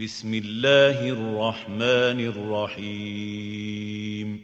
بسم الله الرحمن الرحيم.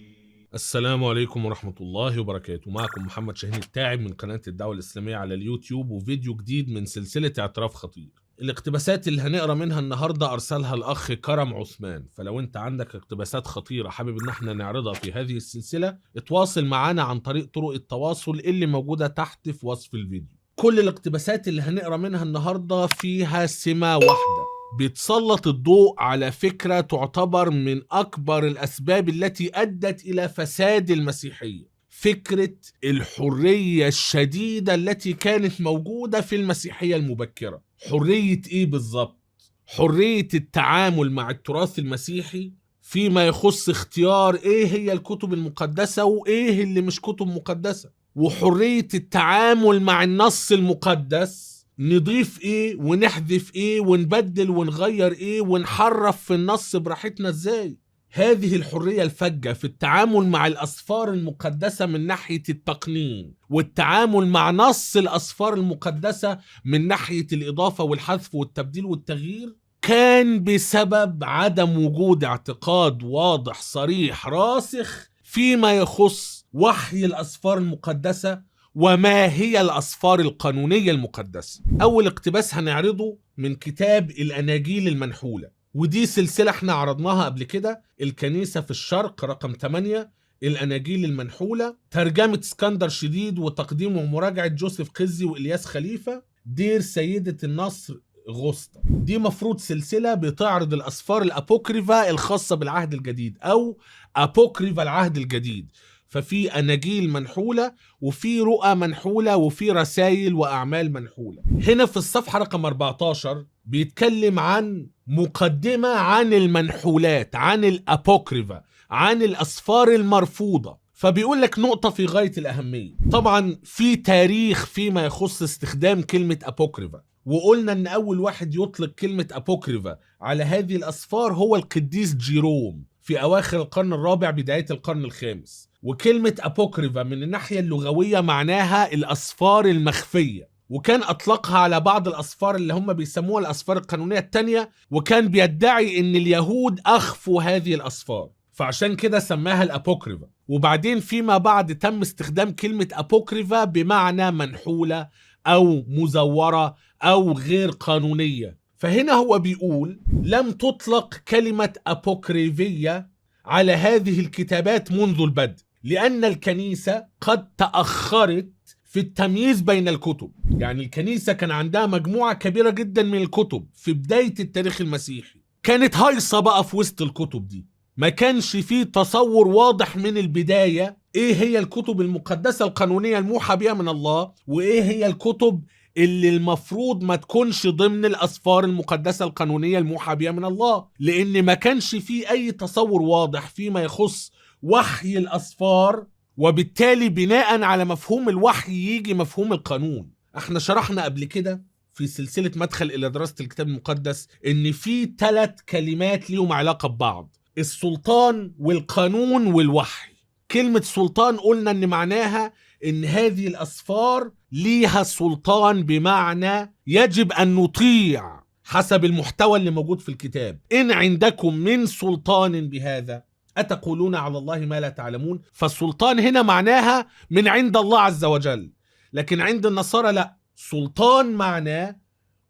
السلام عليكم ورحمة الله وبركاته. معكم محمد شاهين التاعب من قناة الدعوة الإسلامية على اليوتيوب، وفيديو جديد من سلسلة اعتراف خطير. الاقتباسات اللي هنقرا منها النهاردة أرسلها الأخ كرم عثمان، فلو أنت عندك اقتباسات خطيرة حابب إن احنا نعرضها في هذه السلسلة اتواصل معنا عن طريق طرق التواصل اللي موجودة تحت في وصف الفيديو. كل الاقتباسات اللي هنقرا منها النهاردة فيها سمة واحدة، بيتسلط الضوء على فكرة تعتبر من أكبر الأسباب التي أدت إلى فساد المسيحية، فكرة الحرية الشديدة التي كانت موجودة في المسيحية المبكرة. حرية إيه بالظبط؟ حرية التعامل مع التراث المسيحي فيما يخص اختيار إيه هي الكتب المقدسة وإيه اللي مش كتب مقدسة، وحرية التعامل مع النص المقدس، نضيف ايه ونحذف ايه ونبدل ونغير ايه ونحرف في النص براحتنا ازاي. هذه الحرية الفجة في التعامل مع الأسفار المقدسة من ناحية التقنين، والتعامل مع نص الأسفار المقدسة من ناحية الإضافة والحذف والتبديل والتغيير، كان بسبب عدم وجود اعتقاد واضح صريح راسخ فيما يخص وحي الأسفار المقدسة وما هي الأسفار القانونية المقدسة. أول اقتباس هنعرضه من كتاب الأناجيل المنحولة، ودي سلسلة احنا عرضناها قبل كده، الكنيسة في الشرق رقم 8، الأناجيل المنحولة، ترجمة اسكندر شديد وتقديم ومراجعة جوزيف قزي وإلياس خليفة، دير سيدة النصر غسطة. دي مفروض سلسلة بتعرض الأسفار الأبوكريفا الخاصة بالعهد الجديد أو أبوكريفا العهد الجديد، ففي أناجيل منحولة وفي رؤى منحولة وفي رسائل وأعمال منحولة. هنا في الصفحة رقم 14 بيتكلم عن مقدمة عن المنحولات، عن الأبوكريفا، عن الأسفار المرفوضة. فبيقول لك نقطة في غاية الأهمية. طبعا في تاريخ فيما يخص استخدام كلمة أبوكريفا، وقلنا ان اول واحد يطلق كلمة أبوكريفا على هذه الأسفار هو القديس جيروم في أواخر القرن الرابع بداية القرن الخامس. وكلمة أبوكريفا من الناحية اللغوية معناها الأسفار المخفية، وكان أطلقها على بعض الأسفار اللي هم بيسموها الأسفار القانونية التانية، وكان بيدعي ان اليهود أخفوا هذه الأسفار، فعشان كده سماها الأبوكريفا. وبعدين فيما بعد تم استخدام كلمة أبوكريفا بمعنى منحولة أو مزورة أو غير قانونية. فهنا هو بيقول لم تطلق كلمة أبوكريفية على هذه الكتابات منذ البدء، لأن الكنيسة قد تأخرت في التمييز بين الكتب. يعني الكنيسة كان عندها مجموعة كبيرة جدا من الكتب في بداية التاريخ المسيحي، كانت هايصة بقى في وسط الكتب دي، ما كانش فيه تصور واضح من البداية ايه هي الكتب المقدسة القانونية الموحى بها من الله، وايه هي الكتب اللي المفروض ما تكونش ضمن الأسفار المقدسة القانونية الموحى بها من الله، لأن ما كانش فيه أي تصور واضح فيما يخص وحي الأسفار، وبالتالي بناء على مفهوم الوحي يجي مفهوم القانون. احنا شرحنا قبل كده في سلسلة مدخل إلى دراسة الكتاب المقدس إن في 3 كلمات ليهم علاقة ببعض: السلطان والقانون والوحي. كلمة سلطان قلنا إن معناها إن هذه الأسفار ليها سلطان، بمعنى يجب أن نطيع حسب المحتوى اللي موجود في الكتاب. إن عندكم من سلطان بهذا أتقولون على الله ما لا تعلمون. فالسلطان هنا معناها من عند الله عز وجل، لكن عند النصارى لا، سلطان معناه،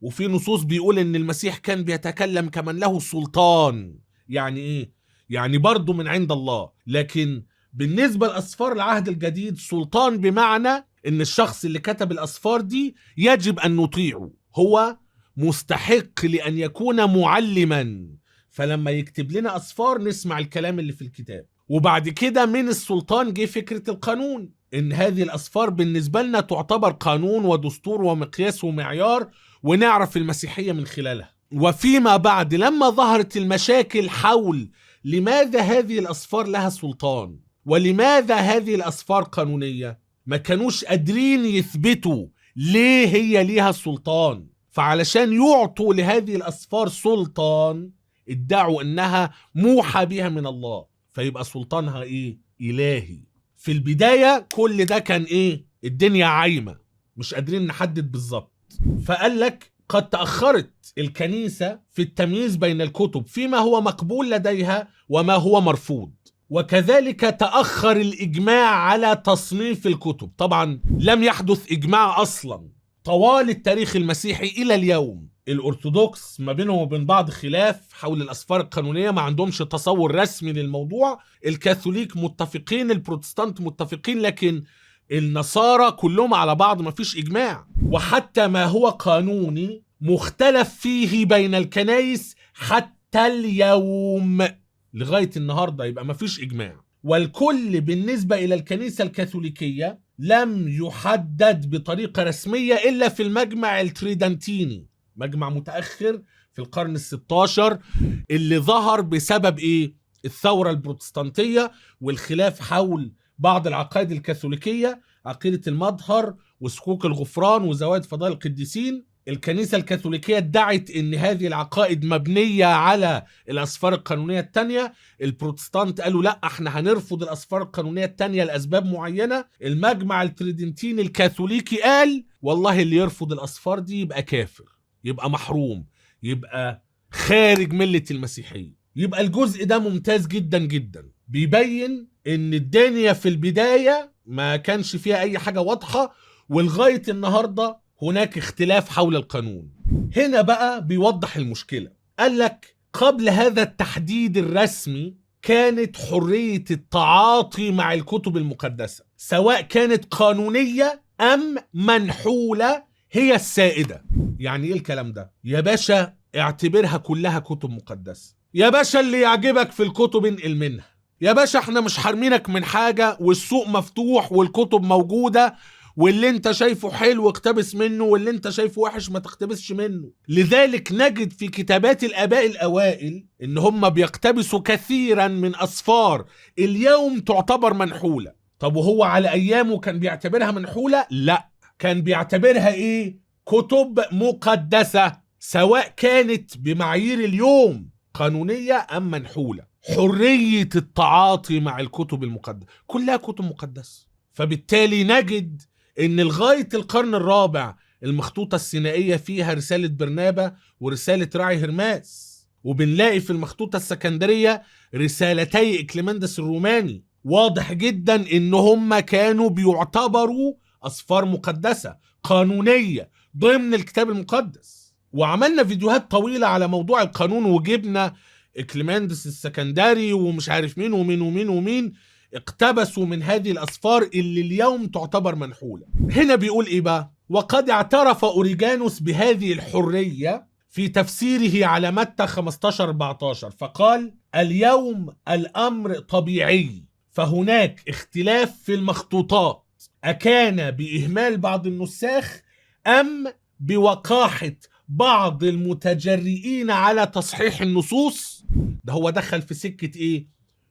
وفي نصوص بيقول ان المسيح كان بيتكلم كمن له سلطان. يعني ايه؟ يعني برضو من عند الله، لكن بالنسبة لأسفار العهد الجديد سلطان بمعنى ان الشخص اللي كتب الأسفار دي يجب ان نطيعه، هو مستحق لأن يكون معلما، فلما يكتب لنا أسفار نسمع الكلام اللي في الكتاب. وبعد كده من السلطان جه فكرة القانون، ان هذه الأسفار بالنسبة لنا تعتبر قانون ودستور ومقياس ومعيار، ونعرف المسيحية من خلالها. وفيما بعد لما ظهرت المشاكل حول لماذا هذه الأسفار لها سلطان ولماذا هذه الأسفار قانونية، ما كانوش قادرين يثبتوا ليه هي ليها سلطان، فعلشان يعطوا لهذه الأسفار سلطان ادعوا انها موحى بها من الله، فيبقى سلطانها ايه؟ إلهي. في البداية كل ده كان ايه؟ الدنيا عايمة، مش قادرين نحدد بالظبط. فقال لك قد تأخرت الكنيسة في التمييز بين الكتب فيما هو مقبول لديها وما هو مرفوض، وكذلك تأخر الإجماع على تصنيف الكتب. طبعا لم يحدث إجماع أصلا طوال التاريخ المسيحي إلى اليوم. الأرثوذكس ما بينهم وبين بعض خلاف حول الأسفار القانونية، ما عندهمش تصور رسمي للموضوع. الكاثوليك متفقين، البروتستانت متفقين، لكن النصارى كلهم على بعض ما فيش إجماع. وحتى ما هو قانوني مختلف فيه بين الكنائس حتى اليوم لغاية النهاردة، يبقى ما فيش إجماع. والكل بالنسبة إلى الكنيسة الكاثوليكية لم يحدد بطريقة رسمية إلا في المجمع التريدنتيني، مجمع متأخر في القرن ال16 اللي ظهر بسبب الثورة البروتستانتية والخلاف حول بعض العقائد الكاثوليكية، عقيدة المظهر وسكوك الغفران وزواج فضائل القديسين. الكنيسة الكاثوليكية ادعت ان هذه العقائد مبنية على الأسفار القانونية التانية. البروتستانت قالوا لا، احنا هنرفض الأسفار القانونية التانية لأسباب معينة. المجمع التريدنتيني الكاثوليكي قال والله اللي يرفض الأسفار دي يبقى كافر، يبقى محروم، يبقى خارج ملة المسيحية. يبقى الجزء ده ممتاز جدا جدا، بيبين ان الدنيا في البداية ما كانش فيها اي حاجة واضحة، ولغاية النهاردة هناك اختلاف حول القانون. هنا بقى بيوضح المشكلة. قال لك قبل هذا التحديد الرسمي كانت حرية التعاطي مع الكتب المقدسة سواء كانت قانونية أم منحولة هي السائدة. يعني ايه الكلام ده؟ يا باشا اعتبرها كلها كتب مقدسة، يا باشا اللي يعجبك في الكتب انقل منها، يا باشا احنا مش حارمينك من حاجة، والسوق مفتوح والكتب موجودة، واللي انت شايفه حلو اقتبس منه، واللي انت شايفه وحش ما تقتبسش منه. لذلك نجد في كتابات الآباء الأوائل ان هم بيقتبسوا كثيرا من أسفار اليوم تعتبر منحولة. طب وهو على أيامه كان بيعتبرها منحولة؟ لا، كان بيعتبرها كتب مقدسة، سواء كانت بمعايير اليوم قانونية أم منحولة. حرية التعاطي مع الكتب المقدسة كلها كتب مقدسة. فبالتالي نجد ان لغاية القرن الرابع المخطوطة السينائية فيها رسالة برنابا ورسالة راعي هرماس، وبنلاقي في المخطوطة السكندرية رسالتي إكليمندس الروماني. واضح جدا ان هم كانوا بيعتبروا أسفار مقدسة قانونية ضمن الكتاب المقدس. وعملنا فيديوهات طويلة على موضوع القانون، وجبنا إكليمندس السكندري ومش عارف مين ومين ومين ومين اقتبسوا من هذه الأسفار اللي اليوم تعتبر منحولة. هنا بيقول ايه بقى؟ وقد اعترف أوريجانوس بهذه الحرية في تفسيره على متى 15-14، فقال اليوم الأمر طبيعي، فهناك اختلاف في المخطوطات، أكان بإهمال بعض النساخ أم بوقاحة بعض المتجرئين على تصحيح النصوص. ده هو دخل في سكة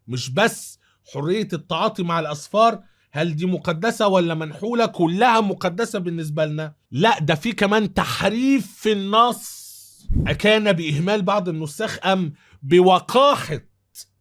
مش بس حرية التعاطي مع الأسفار هل دي مقدسة ولا منحولة، كلها مقدسة بالنسبة لنا، لا ده في كمان تحريف في النص. أكان بإهمال بعض النساخ أم بوقاحة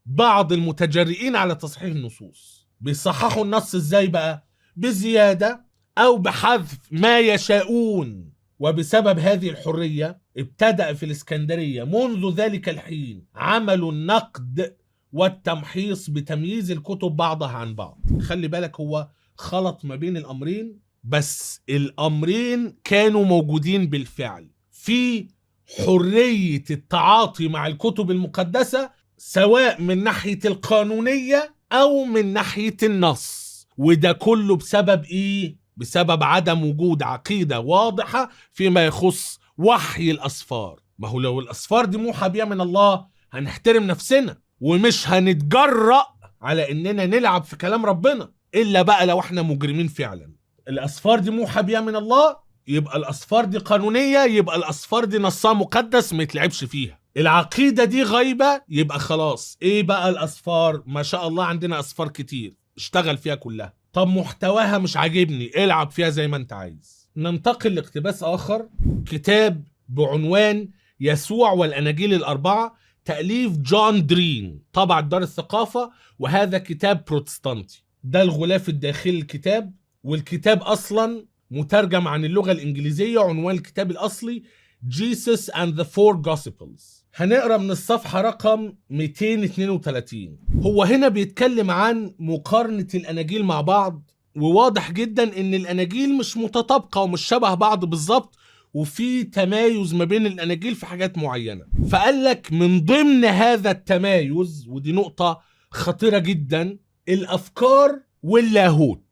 بعض المتجرئين على تصحيح النصوص. بيصححوا النص ازاي بقى؟ بزيادة أو بحذف ما يشاءون. وبسبب هذه الحرية ابتدأ في الإسكندرية منذ ذلك الحين عمل النقد والتمحيص بتمييز الكتب بعضها عن بعض. خلي بالك هو خلط ما بين الأمرين، بس الأمرين كانوا موجودين بالفعل. في حرية التعاطي مع الكتب المقدسة سواء من ناحية القانونية أو من ناحية النص، وده كله بسبب بسبب عدم وجود عقيدة واضحة فيما يخص وحي الأسفار. ما هو لو الأسفار دي موحى بها من الله هنحترم نفسنا ومش هنتجرأ على إننا نلعب في كلام ربنا، إلا بقى لو احنا مجرمين فعلا. الأسفار دي موحى بها من الله، يبقى الأسفار دي قانونية، يبقى الأسفار دي نصها مقدس ما يتلعبش فيها. العقيدة دي غيبة، يبقى خلاص بقى الأسفار ما شاء الله عندنا أسفار كتير اشتغل فيها كلها. طب محتواها مش عاجبني، العب فيها زي ما انت عايز. ننتقل لاقتباس آخر، كتاب بعنوان يسوع والأناجيل الأربعة، تأليف جون درين، طبع دار الثقافة، وهذا كتاب بروتستانتي. ده الغلاف الداخلي الكتاب، والكتاب أصلا مترجم عن اللغة الإنجليزية. عنوان الكتاب الأصلي Jesus and the Four Gospels. هنقرأ من الصفحة رقم 232. هو هنا بيتكلم عن مقارنة الأناجيل مع بعض، وواضح جدا ان الأناجيل مش متطابقة ومش شبه بعض بالظبط، وفي تمايز ما بين الأناجيل في حاجات معينة. فقال لك من ضمن هذا التمايز، ودي نقطة خطيرة جدا، الأفكار واللاهوت.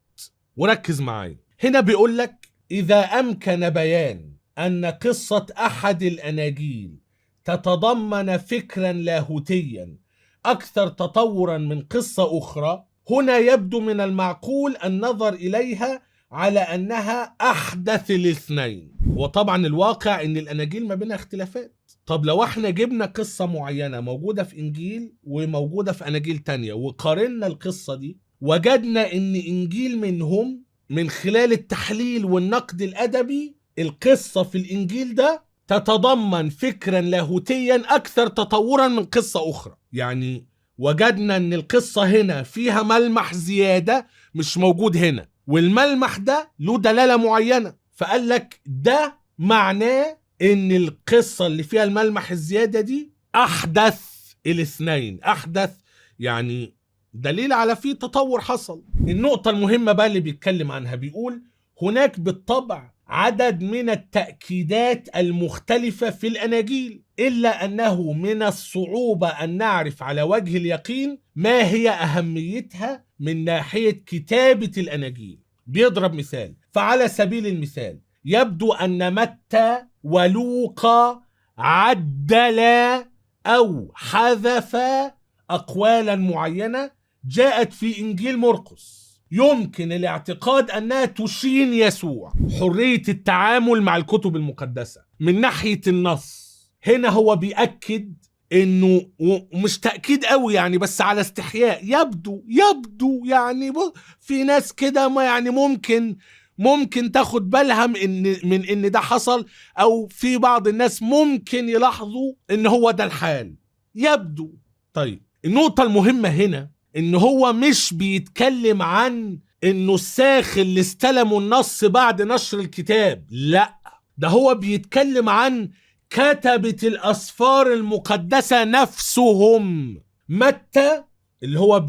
وركز معايا هنا، بيقول لك إذا أمكن بيان أن قصة أحد الأناجيل تتضمن فكرا لاهوتيا أكثر تطورا من قصة أخرى، هنا يبدو من المعقول النظر إليها على أنها أحدث الاثنين. وطبعا الواقع أن الأناجيل ما بينها اختلافات. طب لو احنا جبنا قصة معينة موجودة في إنجيل وموجودة في أناجيل تانية وقارنا القصة دي، وجدنا أن إنجيل منهم من خلال التحليل والنقد الأدبي القصة في الإنجيل ده تتضمن فكرا لاهوتيا أكثر تطورا من قصة أخرى. يعني وجدنا أن القصة هنا فيها ملمح زيادة مش موجود هنا، والملمح ده له دلالة معينة. فقال لك ده معناه أن القصة اللي فيها الملمح الزيادة دي أحدث الاثنين. أحدث يعني دليل على فيه تطور حصل. النقطة المهمة بقى اللي بيتكلم عنها، بيقول هناك بالطبع عدد من التأكيدات المختلفة في الأناجيل، إلا أنه من الصعوبة أن نعرف على وجه اليقين ما هي أهميتها من ناحية كتابة الأناجيل. بيضرب مثال، فعلى سبيل المثال يبدو أن متى ولوقا عدلا أو حذف أقوالا معينة جاءت في إنجيل مرقس يمكن الاعتقاد أنها تشين يسوع. حرية التعامل مع الكتب المقدسة من ناحية النص، هنا هو بيأكد إنه مش تأكيد قوي يعني، بس على استحياء، يبدو يعني في ناس كده ما يعني ممكن تاخد بالها من إن ده حصل، أو في بعض الناس ممكن يلاحظوا إن هو ده الحال. يبدو. طيب النقطة المهمة هنا إن هو مش بيتكلم عن إنه الساخ اللي استلموا النص بعد نشر الكتاب، لا، ده هو بيتكلم عن كتبة الأسفار المقدسة نفسهم. متى اللي هو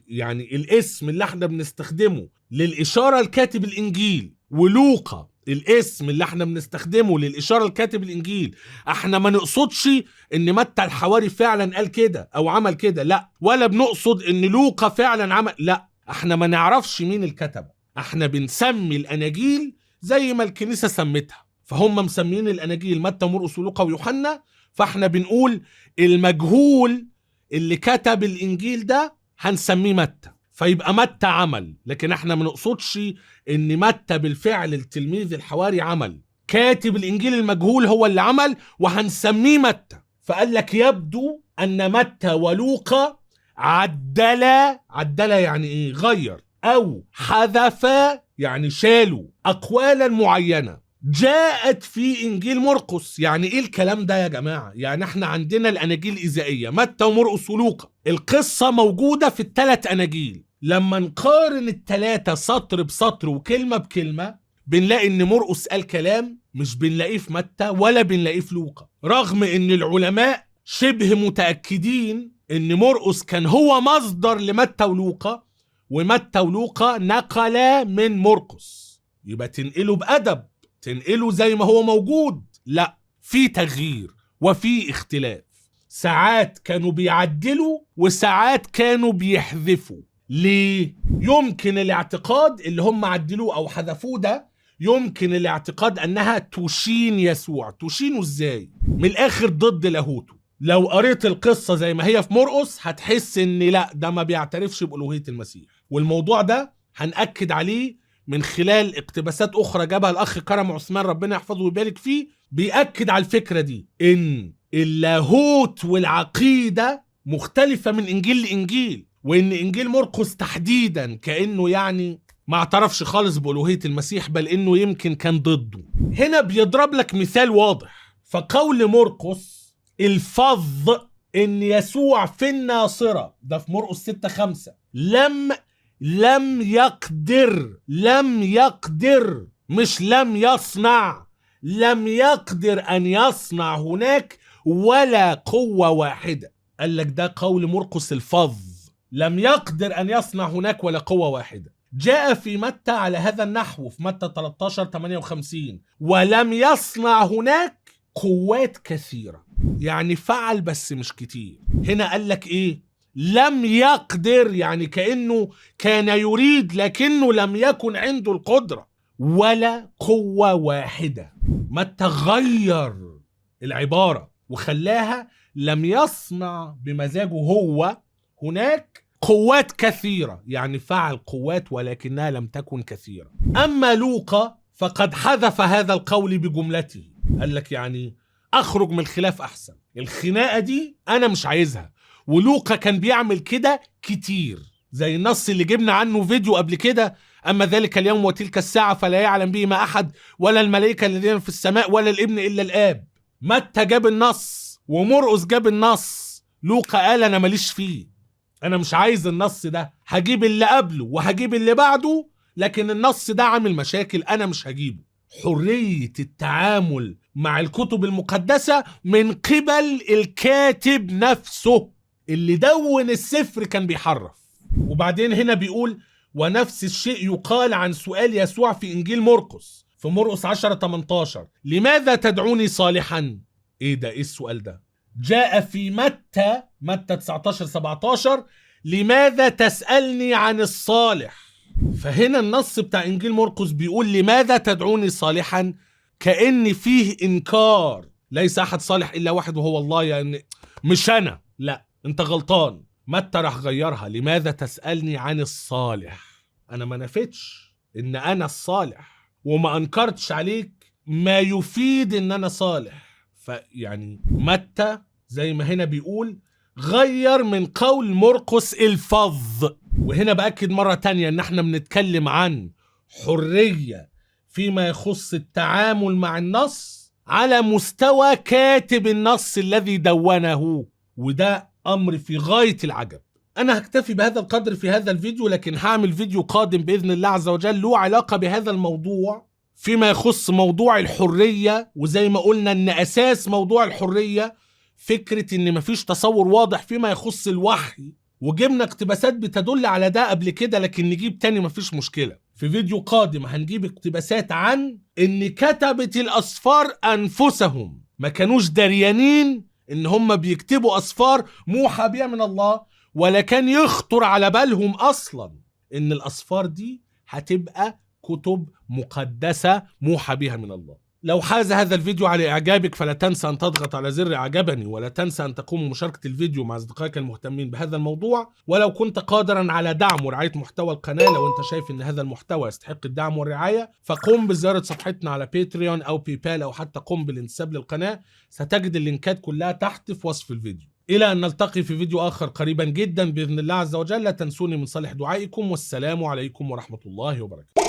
يعني الاسم اللي احنا بنستخدمه للإشارة لكاتب الإنجيل، ولوقا الاسم اللي احنا بنستخدمه للإشارة لكاتب الإنجيل. احنا ما نقصدش ان متى الحواري فعلا قال كده او عمل كده، لا، ولا بنقصد ان لوقا فعلا عمل، لا، احنا ما نعرفش مين الكتبة. احنا بنسمي الأناجيل زي ما الكنيسة سمتها، فهم مسمين الأناجيل متى ومرقس ولوقا ويوحنا، فاحنا بنقول المجهول اللي كتب الإنجيل ده هنسميه متى، فيبقى متى عمل. لكن احنا ما نقصدش ان متى بالفعل التلميذ الحواري عمل، كاتب الإنجيل المجهول هو اللي عمل وهنسميه متى. فقال لك يبدو أن متى ولوقا عدلا يعني ايه؟ غير، أو حذف يعني شالوا أقوالا معينة جاءت في إنجيل مرقس. يعني إيه الكلام ده يا جماعة؟ يعني إحنا عندنا الأناجيل الإزائية متى ومرقس ولوقا، القصة موجودة في الثلاث أناجيل. لما نقارن الثلاثة سطر بسطر وكلمة بكلمة، بنلاقي إن مرقس قال كلام مش بنلاقيه في متى ولا بنلاقيه في لوقا، رغم إن العلماء شبه متأكدين إن مرقس كان هو مصدر لمتى ولوقا، ومتى ولوقا نقلا من مرقس. يبقى تنقله بأدب، تنقله زي ما هو موجود، لا، في تغيير وفي اختلاف. ساعات كانوا بيعدلوا وساعات كانوا بيحذفوا. ليه؟ يمكن الاعتقاد اللي هم عدلوه او حذفوه ده، يمكن الاعتقاد انها تشين يسوع. تشينه ازاي؟ من الاخر ضد لاهوته. لو قريت القصة زي ما هي في مرقس هتحس ان لا، ده ما بيعترفش بألوهية المسيح. والموضوع ده هنأكد عليه من خلال اقتباسات أخرى جابها الأخ كرم عثمان ربنا يحفظه ويبارك فيه، بيأكد على الفكرة دي إن اللاهوت والعقيدة مختلفة من إنجيل لإنجيل، وإن إنجيل مرقس تحديدا كأنه يعني ما اعترفش خالص بألوهية المسيح، بل إنه يمكن كان ضده. هنا بيضرب لك مثال واضح. فقول مرقس الفظ إن يسوع في الناصرة، ده في مرقس 6:5، لم يقدر، مش لم يصنع، لم يقدر أن يصنع هناك ولا قوة واحدة. قال لك ده قول مرقس الفظ، لم يقدر أن يصنع هناك ولا قوة واحدة. جاء في متى على هذا النحو في متى 13:58 ولم يصنع هناك قوات كثيرة، يعني فعل بس مش كتير. هنا قال لك ايه؟ لم يقدر، يعني كأنه كان يريد لكنه لم يكن عنده القدرة، ولا قوة واحدة. متى غير العبارة وخلاها لم يصنع بمزاجه هو هناك قوات كثيرة، يعني فعل قوات ولكنها لم تكن كثيرة. أما لوقا فقد حذف هذا القول بجملته، قال لك يعني أخرج من الخلاف أحسن، الخناقة دي أنا مش عايزها. ولوقا كان بيعمل كده كتير، زي النص اللي جبنا عنه فيديو قبل كده: أما ذلك اليوم وتلك الساعة فلا يعلم به ما أحد ولا الملائكة الذين في السماء ولا الابن إلا الآب. متى جاب النص ومرقس جاب النص، لوقا قال أنا ماليش فيه، أنا مش عايز النص ده، هجيب اللي قبله وهجيب اللي بعده، لكن النص ده عامل مشاكل أنا مش هجيبه. حرية التعامل مع الكتب المقدسة من قبل الكاتب نفسه اللي دون السفر كان بيحرف. وبعدين هنا بيقول ونفس الشيء يقال عن سؤال يسوع في إنجيل مرقس في مرقس 10:18 لماذا تدعوني صالحا؟ إيه ده؟ إيه السؤال ده؟ جاء في متى 19:17 لماذا تسألني عن الصالح؟ فهنا النص بتاع إنجيل مرقس بيقول لماذا تدعوني صالحا، كأن فيه إنكار، ليس أحد صالح إلا واحد وهو الله، يعني مش أنا، لا أنت غلطان. متى راح غيرها لماذا تسألني عن الصالح. أنا ما نفتش إن أنا الصالح وما أنكرتش عليك ما يفيد إن أنا صالح. فيعني متى زي ما هنا بيقول غير من قول مرقس الفظ. وهنا بأكد مرة تانية إن احنا بنتكلم عن حرية فيما يخص التعامل مع النص على مستوى كاتب النص الذي دونه، وده أمر في غاية العجب. أنا هكتفي بهذا القدر في هذا الفيديو، لكن هعمل فيديو قادم بإذن الله عز وجل له علاقة بهذا الموضوع فيما يخص موضوع الحرية. وزي ما قلنا إن أساس موضوع الحرية فكرة إن مفيش تصور واضح فيما يخص الوحي، وجبنا اقتباسات بتدل على ده قبل كده، لكن نجيب تاني مفيش مشكلة. في فيديو قادم هنجيب اقتباسات عن إن كتبة الأسفار أنفسهم ما كانوش دريانين إن هم بيكتبوا أسفار موحى بها من الله، ولا كان يخطر على بالهم أصلا إن الأسفار دي هتبقى كتب مقدسة موحى بها من الله. لو حاز هذا الفيديو على إعجابك فلا تنسى أن تضغط على زر إعجبني، ولا تنسى أن تقوم بمشاركة الفيديو مع أصدقائك المهتمين بهذا الموضوع. ولو كنت قادرا على دعم ورعاية محتوى القناة، لو أنت شايف أن هذا المحتوى يستحق الدعم والرعاية، فقم بزيارة صفحتنا على باتريون أو بيبال، أو حتى قم بالانتساب للقناة. ستجد اللينكات كلها تحت في وصف الفيديو. إلى أن نلتقي في فيديو آخر قريبا جدا بإذن الله عز وجل، لا تنسوني من صالح دعائكم، والسلام عليكم ورحمة الله وبركاته.